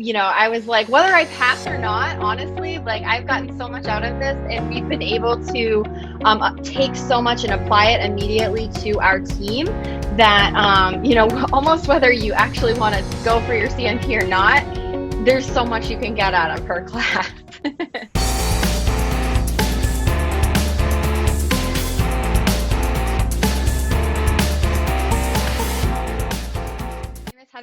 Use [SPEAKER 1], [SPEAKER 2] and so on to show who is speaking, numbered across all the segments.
[SPEAKER 1] I was like, whether I pass or not, honestly, like I've gotten so much out of this, and we've been able to take so much and apply it immediately to our team that, almost whether you actually want to go for your CNP or not, there's so much you can get out of her class.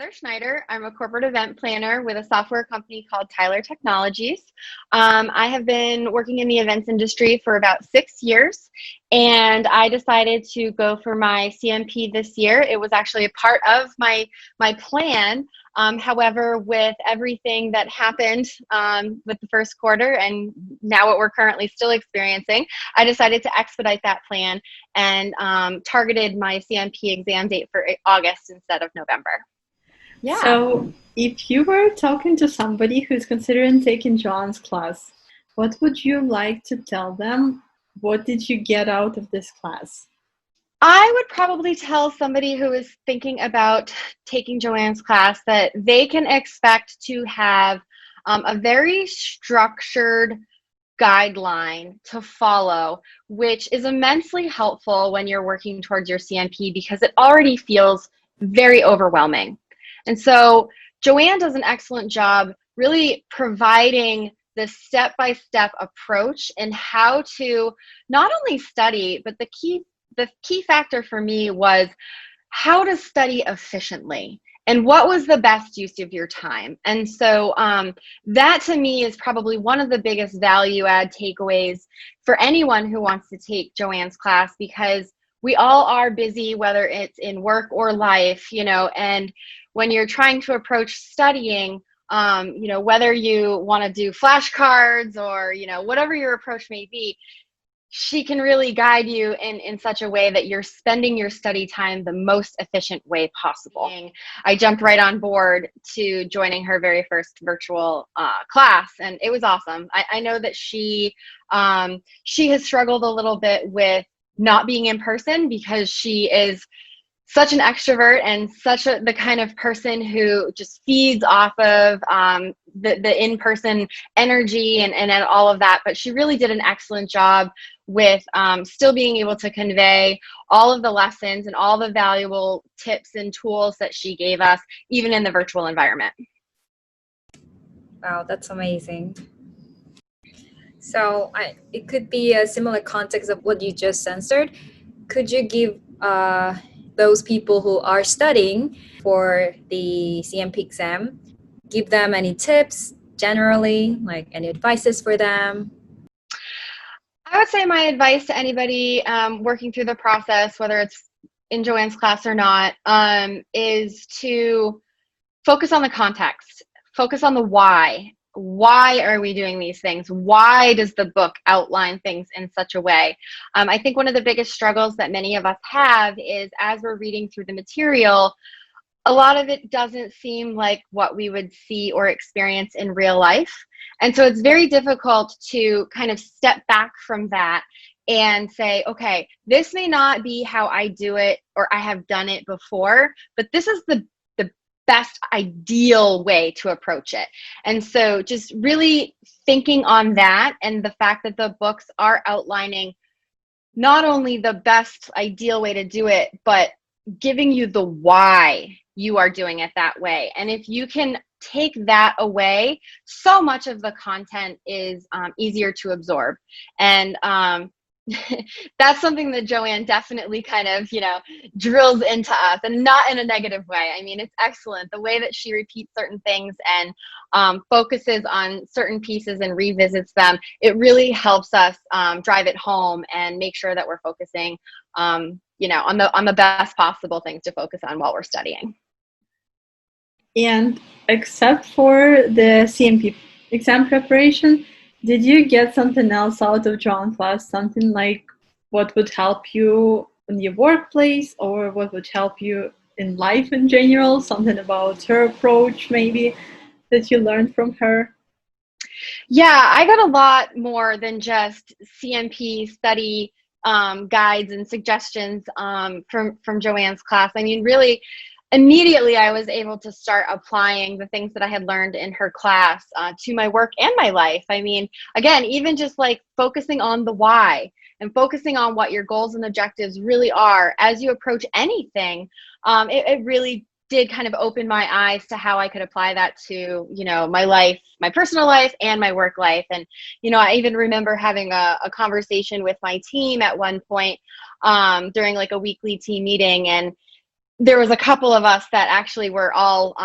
[SPEAKER 1] Schneider. I'm a corporate event planner with a software company called Tyler Technologies. I have been working in the events industry for about 6 years, and I decided to go for my CMP this year. It was actually a part of my plan. However, with everything that happened with the first quarter and now what we're currently still experiencing, I decided to expedite that plan and targeted my CMP exam date for August instead of November.
[SPEAKER 2] Yeah. So if you were talking to somebody who's considering taking Joanne's class, what would you like to tell them? What did you get out of this class?
[SPEAKER 1] I would probably tell somebody who is thinking about taking Joanne's class that they can expect to have a very structured guideline to follow, which is immensely helpful when you're working towards your CMP because it already feels very overwhelming. And so Joanne does an excellent job really providing the step-by-step approach and how to not only study, but the key factor for me was how to study efficiently and what was the best use of your time. And so that to me is probably one of the biggest value add takeaways for anyone who wants to take Joanne's class, because we all are busy, whether it's in work or life, and when you're trying to approach studying, whether you want to do flashcards or, whatever your approach may be, she can really guide you in such a way that you're spending your study time the most efficient way possible. I jumped right on board to joining her very first virtual class, and it was awesome. I know that she has struggled a little bit with not being in person because she is such an extrovert and the kind of person who just feeds off of the in-person energy and all of that. But she really did an excellent job with still being able to convey all of the lessons and all the valuable tips and tools that she gave us, even in the virtual environment.
[SPEAKER 3] Wow, that's amazing. So it could be a similar context of what you just answered. Could you give those people who are studying for the CMP exam, give them any tips generally, like any advices for them?
[SPEAKER 1] I would say my advice to anybody working through the process, whether it's in Joanne's class or not, is to focus on the context, focus on the why. Why are we doing these things? Why does the book outline things in such a way? I think one of the biggest struggles that many of us have is as we're reading through the material, a lot of it doesn't seem like what we would see or experience in real life. And so it's very difficult to kind of step back from that and say, okay, this may not be how I do it or I have done it before, but this is the best ideal way to approach it. And so just really thinking on that and the fact that the books are outlining not only the best ideal way to do it, but giving you the why you are doing it that way. And if you can take that away, so much of the content is easier to absorb. And that's something that Joanne definitely kind of, drills into us, and not in a negative way. I mean, it's excellent. The way that she repeats certain things and focuses on certain pieces and revisits them, it really helps us drive it home and make sure that we're focusing, on the best possible things to focus on while we're studying.
[SPEAKER 2] And except for the CMP exam preparation, did you get something else out of Joanne's class? Something like what would help you in your workplace or what would help you in life in general? Something about her approach maybe that you learned from her?
[SPEAKER 1] Yeah, I got a lot more than just CMP study guides and suggestions from Joanne's class. I mean, really, immediately I was able to start applying the things that I had learned in her class to my work and my life. I mean, again, even just like focusing on the why and focusing on what your goals and objectives really are as you approach anything, it really did kind of open my eyes to how I could apply that to, my life, my personal life and my work life. And, I even remember having a conversation with my team at one point during like a weekly team meeting. And there was a couple of us that actually were all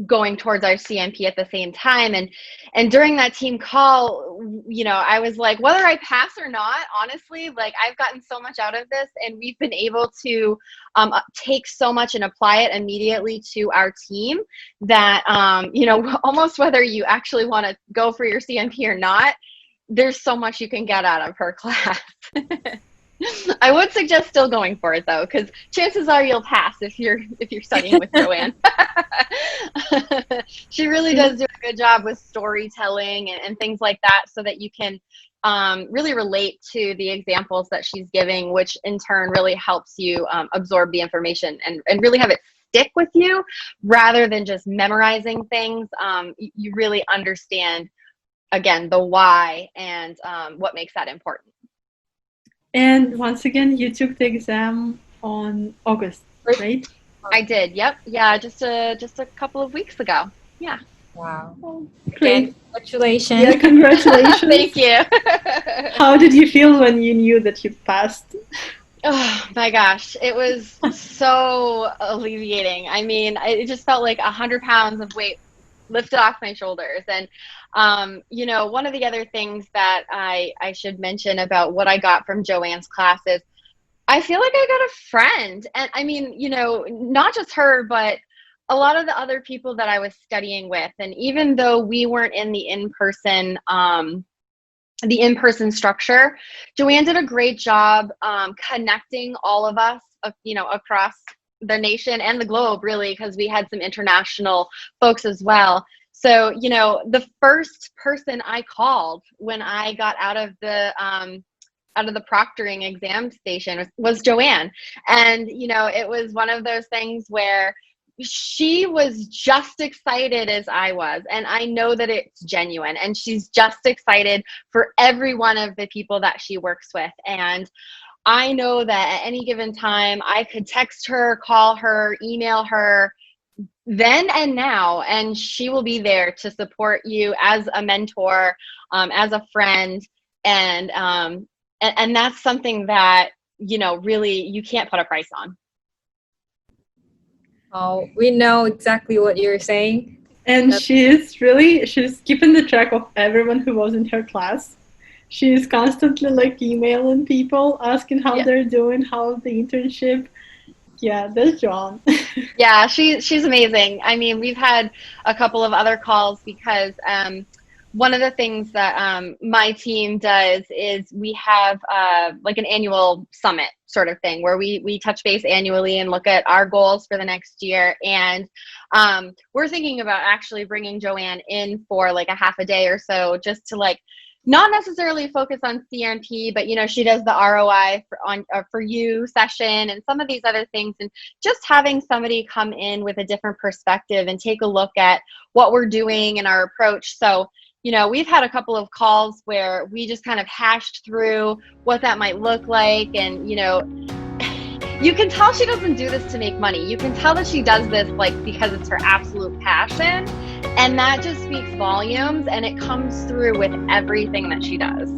[SPEAKER 1] going towards our CMP at the same time. And during that team call, I was like, whether I pass or not, honestly, like I've gotten so much out of this, and we've been able to take so much and apply it immediately to our team that, almost whether you actually want to go for your CMP or not, there's so much you can get out of her class. I would suggest still going for it though, because chances are you'll pass if you're studying with Joanne. She really does do a good job with storytelling and things like that, so that you can really relate to the examples that she's giving, which in turn really helps you absorb the information and really have it stick with you rather than just memorizing things. You really understand, again, the why and what makes that important.
[SPEAKER 2] And once again, you took the exam on August, right?
[SPEAKER 1] I did. Yep. Yeah. Just a couple of weeks ago. Yeah.
[SPEAKER 3] Wow.
[SPEAKER 2] Oh,
[SPEAKER 3] Again,
[SPEAKER 2] great.
[SPEAKER 3] congratulations.
[SPEAKER 2] Yeah, congratulations.
[SPEAKER 1] Thank you.
[SPEAKER 2] How did you feel when you knew that you passed?
[SPEAKER 1] Oh my gosh. It was so alleviating. I mean, it just felt like 100 pounds of weight lifted off my shoulders. And, one of the other things that I should mention about what I got from Joanne's class is I feel like I got a friend. And I mean, not just her, but a lot of the other people that I was studying with. And even though we weren't in the in-person structure, Joanne did a great job connecting all of us, across the nation and the globe, really, because we had some international folks as well. So, the first person I called when I got out of the proctoring exam station was Joanne. And, it was one of those things where she was just excited as I was. And I know that it's genuine. And she's just excited for every one of the people that she works with. And I know that at any given time, I could text her, call her, email her, then and now, and she will be there to support you as a mentor, as a friend. And that's something that, really you can't put a price on.
[SPEAKER 3] Oh, we know exactly what you're saying.
[SPEAKER 2] And she's keeping the track of everyone who was in her class. She's constantly like emailing people, asking how they're doing, how the internship. Yeah, that's Joanne.
[SPEAKER 1] Yeah, she's amazing. I mean, we've had a couple of other calls because one of the things that my team does is we have like an annual summit sort of thing where we touch base annually and look at our goals for the next year. And we're thinking about actually bringing Joanne in for like a half a day or so, just to like not necessarily focus on CMP, but she does the ROI for you session and some of these other things, and just having somebody come in with a different perspective and take a look at what we're doing and our approach. So, we've had a couple of calls where we just kind of hashed through what that might look like. And, you can tell she doesn't do this to make money. You can tell that she does this like because it's her absolute passion. And that just speaks volumes, and it comes through with everything that she does.